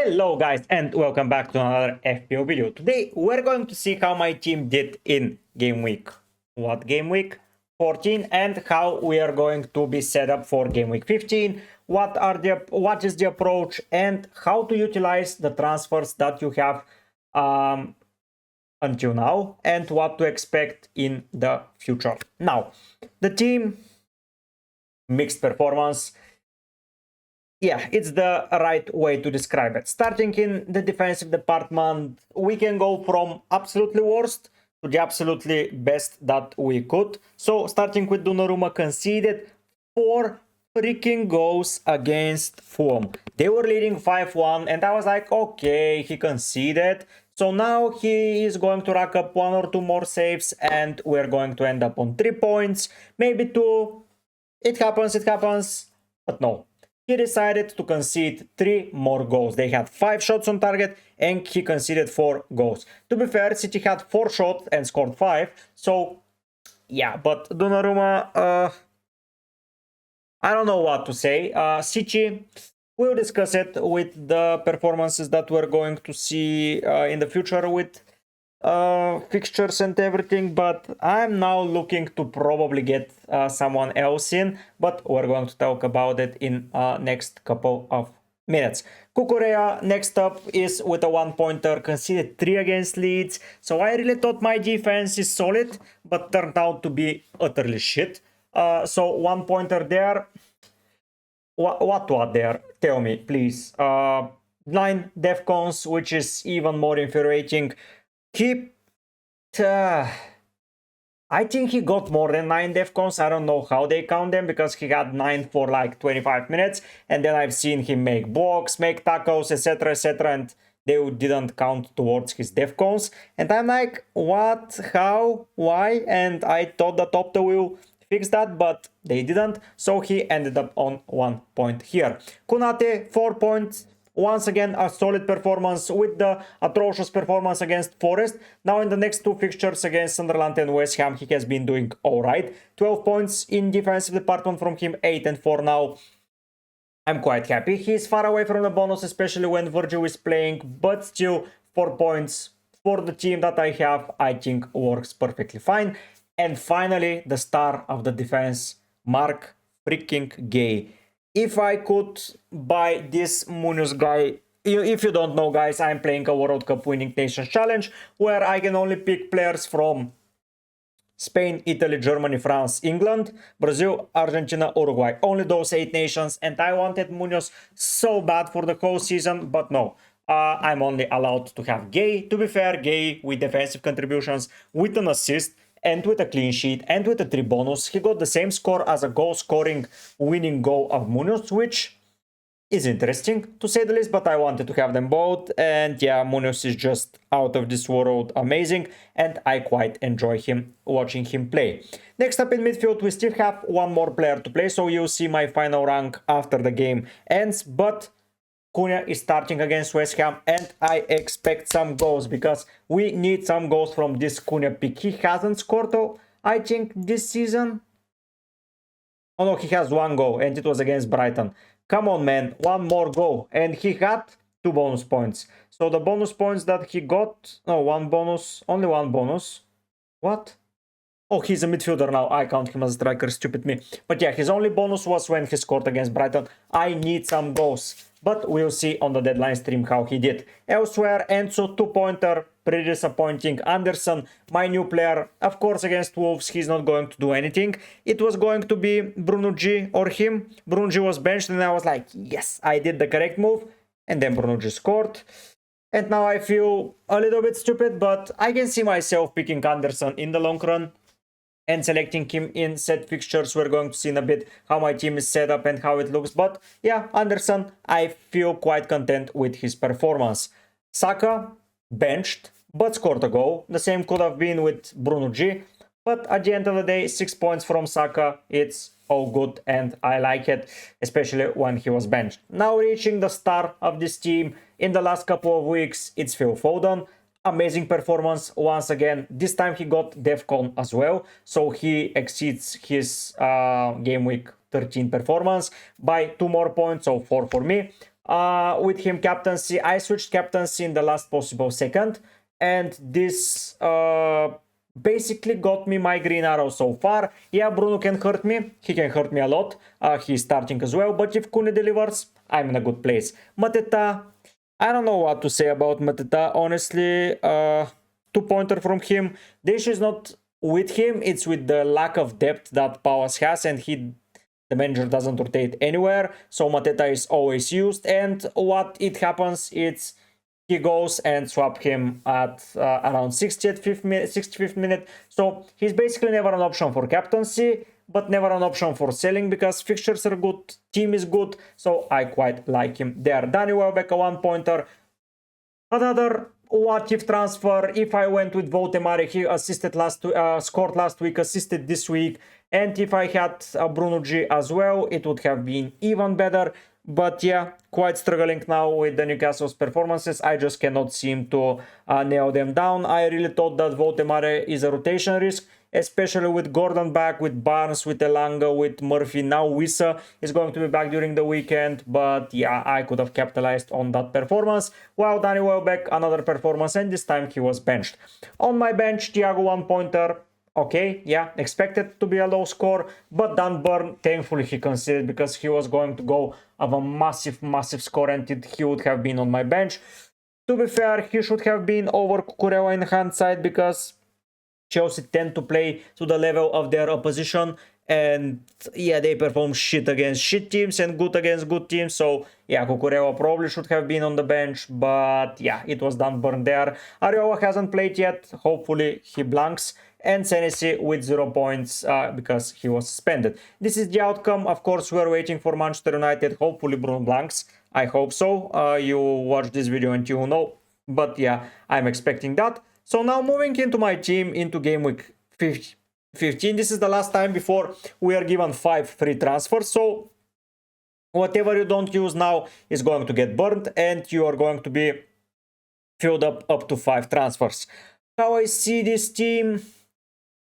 Hello guys and welcome back to another FPL video. Today we're going to see how my team did in game week. What game week? 14, and how we are going to be set up for game week 15. What is the approach and how to utilize the transfers that you have until now and what to expect in the future. Now, the team mixed performance. Yeah, it's the right way to describe it. Starting in the defensive department, we can go from absolutely worst to the absolutely best that we could. So starting with Donnarumma, conceded 4 freaking goals against Fulham. They were leading 5-1 and I was like, okay, he conceded. So now he is going to rack up 1 or 2 more saves and we're going to end up on 3 points, maybe 2. It happens, but no. He decided to concede 3 more goals. They had 5 shots on target and he conceded 4 goals. To be fair, City had 4 shots and scored 5. So, yeah, but Donnarumma, I don't know what to say. City, we'll discuss it with the performances that we're going to see in the future with fixtures and everything, but I'm now looking to probably get someone else in, but we're going to talk about it in next couple of minutes. Cucurella next up is with a 1-pointer, conceded 3 against Leeds, so I really thought my defense is solid, but turned out to be utterly shit. So 1-pointer there. What there? Tell me, please. 9 defcons, which is even more infuriating. I think he got more than 9 defcons. I don't know how they count them because he had 9 for like 25 minutes and then I've seen him make blocks, make tackles, etc, and they didn't count towards his defcons. And I'm like, what, how, why? And I thought that Opta will fix that, but they didn't, so he ended up on 1 point here. Konate, 4 points. Once again, a solid performance with the atrocious performance against Forest. Now in the next 2 fixtures against Sunderland and West Ham, he has been doing alright. 12 points in defensive department from him, 8 and 4 now. I'm quite happy. He's far away from the bonus, especially when Virgil is playing, but still 4 points for the team that I have, I think works perfectly fine. And finally, the star of the defense, Mark freaking Gay. If I could buy this Munoz guy, if you don't know guys, I'm playing a World Cup winning nations challenge where I can only pick players from Spain, Italy, Germany, France, England, Brazil, Argentina, Uruguay. Only those 8 nations, and I wanted Munoz so bad for the whole season, but no. I'm only allowed to have Gay. To be fair, Gay with defensive contributions, with an assist, and with a clean sheet, and with a 3 bonus, he got the same score as a goal-scoring winning goal of Munoz, which is interesting to say the least, but I wanted to have them both, and yeah, Munoz is just out of this world amazing, and I quite enjoy watching him play. Next up in midfield, we still have 1 more player to play, so you'll see my final rank after the game ends, but Cunha is starting against West Ham and I expect some goals because we need some goals from this Cunha pick. He hasn't scored though, I think, this season. Oh no, he has 1 goal and it was against Brighton. Come on man, 1 more goal, and he had 2 bonus points. So the bonus points that he got, no, 1 bonus, only 1 bonus. What? Oh, he's a midfielder now. I count him as a striker, stupid me. But yeah, his only bonus was when he scored against Brighton. I need some goals. But we'll see on the deadline stream how he did. Elsewhere, Enzo, 2-pointer, pretty disappointing. Anderson, my new player, of course against Wolves, he's not going to do anything. It was going to be Bruno G or him. Bruno G was benched and I was like, yes, I did the correct move. And then Bruno G scored. And now I feel a little bit stupid, but I can see myself picking Anderson in the long run and selecting him in set fixtures. We're going to see in a bit how my team is set up and how it looks. But yeah, Anderson, I feel quite content with his performance. Saka, benched, but scored a goal. The same could have been with Bruno G. But at the end of the day, 6 points from Saka, it's all good and I like it, especially when he was benched. Now reaching the star of this team in the last couple of weeks, it's Phil Foden. Amazing performance once again. This time he got defcon as well, so he exceeds his game week 13 performance by 2 more points, so 4 for me. with him captaincy. I switched captaincy in the last possible second, and this basically got me my green arrow so far. Yeah, Bruno can hurt me. He can hurt me a lot. He's starting as well, but if Kune delivers, I'm in a good place. Mateta, I don't know what to say about Mateta, honestly. 2-pointer from him. The issue is not with him, it's with the lack of depth that Pauas has, and the manager doesn't rotate anywhere, so Mateta is always used, and what it happens, it's he goes and swap him at around 65th minute, so he's basically never an option for captaincy, but never an option for selling, because fixtures are good, team is good, so I quite like him there. Danny Welbeck, a 1-pointer. Another what if transfer. If I went with Votemare, he assisted scored last week, assisted this week, and if I had Bruno G as well, it would have been even better. But yeah, quite struggling now with the Newcastle's performances. I just cannot seem to nail them down. I really thought that Votemare is a rotation risk, especially with Gordon back, with Barnes, with Elanga, with Murphy. Now Wissa is going to be back during the weekend, but yeah, I could have capitalized on that performance. While Danny Welbeck, another performance, and this time he was benched. On my bench, Thiago 1-pointer. Okay, yeah, expected to be a low score, but Dan Burn, thankfully he conceded, because he was going to go of a massive score, and he would have been on my bench. To be fair, he should have been over Cucurella in hindsight, because Chelsea tend to play to the level of their opposition, and yeah, they perform shit against shit teams and good against good teams, so yeah, Cucurella probably should have been on the bench, but yeah, it was Dan Burn there. Ariola hasn't played yet, hopefully he blanks, and Senesi with 0 points because he was suspended. This is the outcome. Of course, we're waiting for Manchester United. Hopefully Bruno blanks. I hope so. You watch this video and you know. But yeah, I'm expecting that. So now moving into my team, into game week 15. This is the last time before we are given 5 free transfers. So whatever you don't use now is going to get burned, and you are going to be filled up to 5 transfers. How I see this team,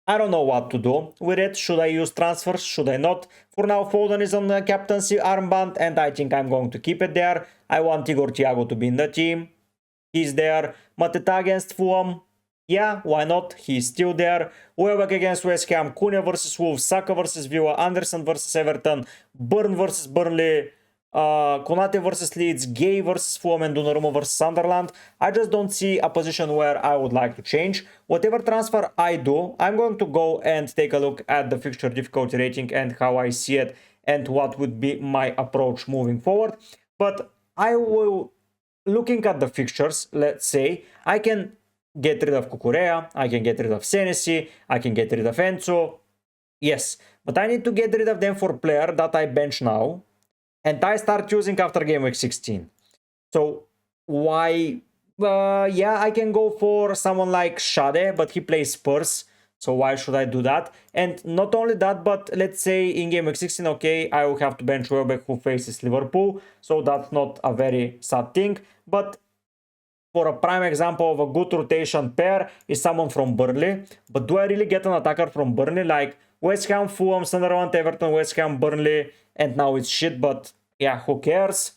I don't know what to do with it. Should I use transfers? Should I not? For now, Foden is on the captaincy armband, and I think I'm going to keep it there. I want Igor Thiago to be in the team. He's there. Mateta against Fulham. Yeah, why not? He's still there. Welbeck against West Ham. Cunha versus Wolves. Saka versus Villa. Anderson versus Everton. Burn versus Burnley. Konate versus Leeds, Gay versus Fulham, and Donnarumma versus Sunderland. I just don't see a position where I would like to change. Whatever transfer I do, I'm going to go and take a look at the fixture difficulty rating and how I see it and what would be my approach moving forward. But I will, looking at the fixtures, let's say, I can get rid of Cucurella, I can get rid of Senesi, I can get rid of Enzo. Yes, but I need to get rid of them for player that I bench now, and I start choosing after game week 16. So why? Yeah, I can go for someone like Shade, but he plays Spurs. So why should I do that? And not only that, but let's say in game week 16, okay, I will have to bench Welbeck, who faces Liverpool. So that's not a very sad thing. But for a prime example of a good rotation pair is someone from Burnley. But do I really get an attacker from Burnley? Like West Ham, Fulham, Sunderland, Everton, West Ham, Burnley, and now it's shit, but yeah, who cares?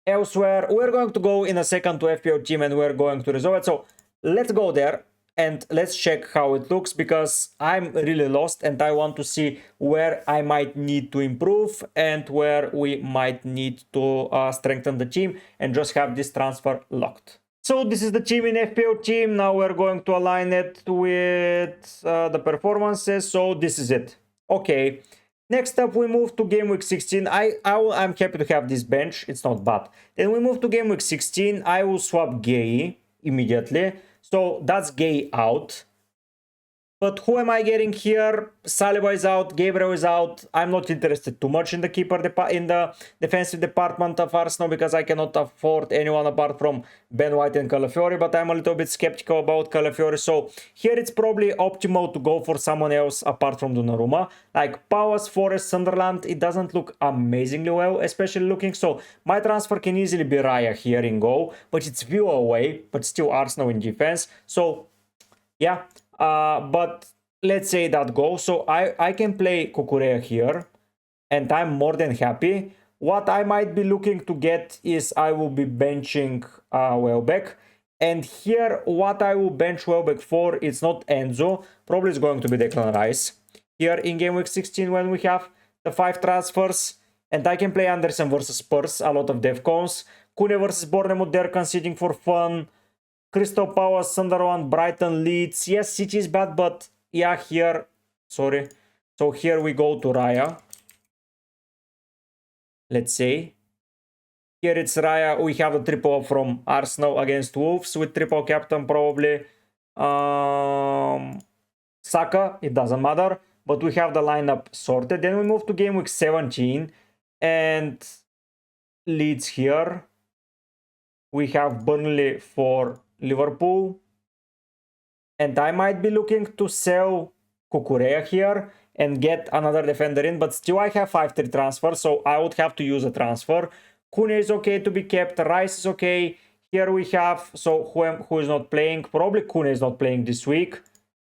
Elsewhere, we're going to go in a second to FPL team and we're going to resolve it. So let's go there and let's check how it looks, because I'm really lost and I want to see where I might need to improve and where we might need to strengthen the team and just have this transfer locked. So this is the team in FPL team. Now we're going to align it with the performances. So this is it. Okay. Next up, we move to game week 16. I'm happy to have this bench. It's not bad. Then we move to game week 16. I will swap Gay immediately. So that's Gay out. But who am I getting here? Saliba is out, Gabriel is out. I'm not interested too much in the in the defensive department of Arsenal, because I cannot afford anyone apart from Ben White and Calafiori, but I'm a little bit skeptical about Calafiori. So here it's probably optimal to go for someone else apart from Donnarumma. Like Palace, Forest, Sunderland, it doesn't look amazingly well, especially looking. So my transfer can easily be Raya here in goal, but it's Villa away, but still Arsenal in defense. So yeah. But let's say that goes. So I can play Cucurella here, and I'm more than happy. what I might be looking to get is I will be benching Welbeck. And here, what I will bench Welbeck for, it's not Enzo, probably it's going to be Declan Rice. Here in game week 16, when we have the 5 transfers, and I can play Anderson versus Spurs, a lot of Defcons. Kune versus Bournemouth, they're conceding for fun. Crystal Palace, Sunderland, Brighton, Leeds. Yes, City is bad, but yeah, here, sorry. So here we go to Raya. Let's say. Here it's Raya. We have a triple from Arsenal against Wolves with triple captain probably. Saka, it doesn't matter. But we have the lineup sorted. Then we move to game week 17. And Leeds here. We have Burnley for Liverpool. And I might be looking to sell Cucurella here and get another defender in, but still I have 5-3 transfer, so I would have to use a transfer. Kune is okay to be kept, Rice is okay. Here we have, so who is not playing? Probably Kune is not playing this week,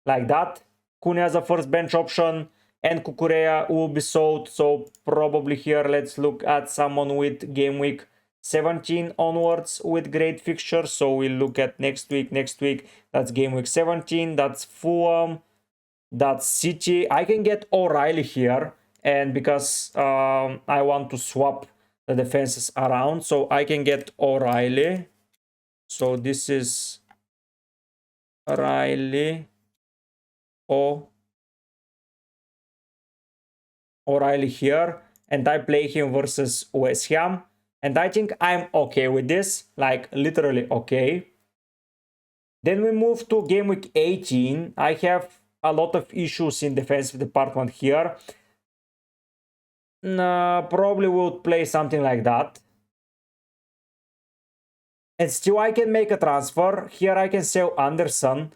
like that. Kune as a first bench option, and Cucurella will be sold, so probably here let's look at someone with game week 17 onwards with great fixtures. So we'll look at next week, that's game week 17, that's Fulham, that's City. I can get O'Reilly here, and because I want to swap the defenses around, so I can get O'Reilly. So this is O'Reilly. O'Reilly here, and I play him versus West Ham, and I think I'm okay with this, like literally okay. Then we move to game week 18. I have a lot of issues in defensive department here. Probably would play something like that. And still I can make a transfer. Here I can sell Anderson.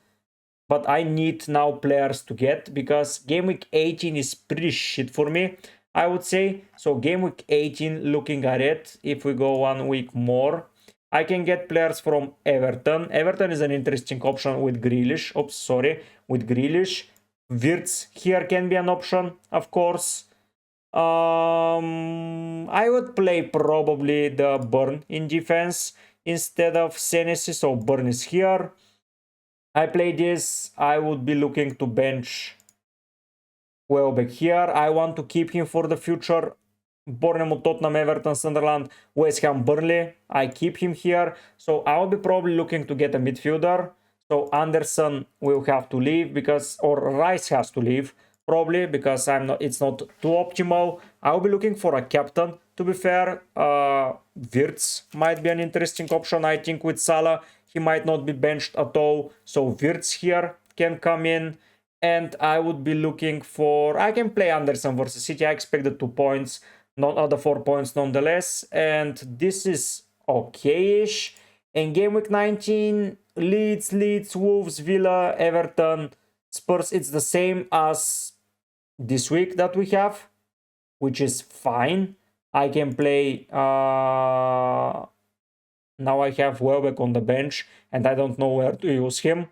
But I need now players to get, because game week 18 is pretty shit for me, I would say. So game week 18, looking at it, if we go 1 week more, I can get players from Everton. Everton is an interesting option with Grealish. Oops, sorry, with Grealish. Wirtz here can be an option, of course. I would play probably the Burn in defense instead of Senesi, so Burn is here. I play this, I would be looking to bench Welbeck here. I want to keep him for the future. Bournemouth, Tottenham, Everton, Sunderland, West Ham, Burnley. I keep him here. So I will be probably looking to get a midfielder. So Anderson will have to leave, or Rice has to leave probably, because it's not too optimal. I'll be looking for a captain, to be fair. Wirtz might be an interesting option. I think with Salah he might not be benched at all, so Wirtz here can come in. And I would be looking for, I can play Anderson versus City. I expected 2 points, not other 4 points nonetheless, and this is okay-ish. In game week 19, Leeds, Wolves, Villa, Everton, Spurs, it's the same as this week that we have, which is fine. I can play, now I have Welbeck on the bench, and I don't know where to use him.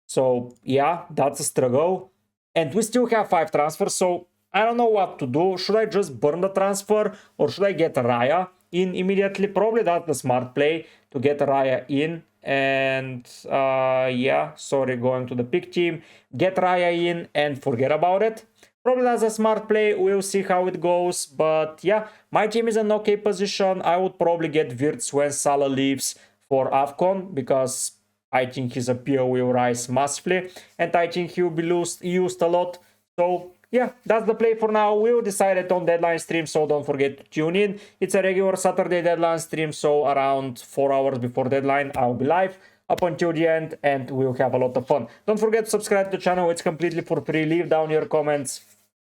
So yeah, that's a struggle. And we still have 5 transfers, so I don't know what to do. Should I just burn the transfer, or should I get Raya in immediately? Probably that's the smart play, to get Raya in. And yeah, sorry, going to the pick team. Get Raya in and forget about it. Probably that's a smart play. We'll see how it goes. But yeah, my team is in okay position. I would probably get Wirtz when Salah leaves for AFCON, because I think his appeal will rise massively, and I think he will be used a lot. So yeah, that's the play for now. We'll decide it on deadline stream, so don't forget to tune in. It's a regular Saturday deadline stream, so around 4 hours before deadline I'll be live up until the end, and we'll have a lot of fun. Don't forget to subscribe to the channel. It's completely for free. Leave down your comments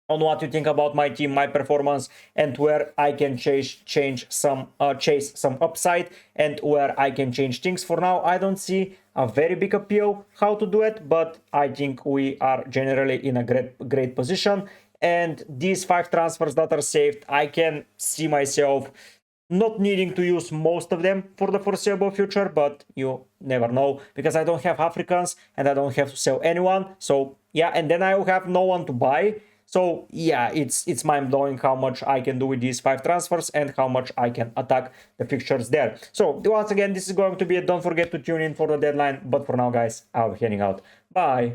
on what you think about my team, my performance, and where I can chase some upside, and where I can change things. For now, I don't see a very big appeal how to do it, but I think we are generally in a great position. And these 5 transfers that are saved, I can see myself not needing to use most of them for the foreseeable future, but you never know, because I don't have Africans and I don't have to sell anyone. So yeah, and then I will have no one to buy. So yeah, it's mind-blowing how much I can do with these 5 transfers and how much I can attack the fixtures there. So once again, this is going to be it. Don't forget to tune in for the deadline. But for now, guys, I'll be heading out. Bye.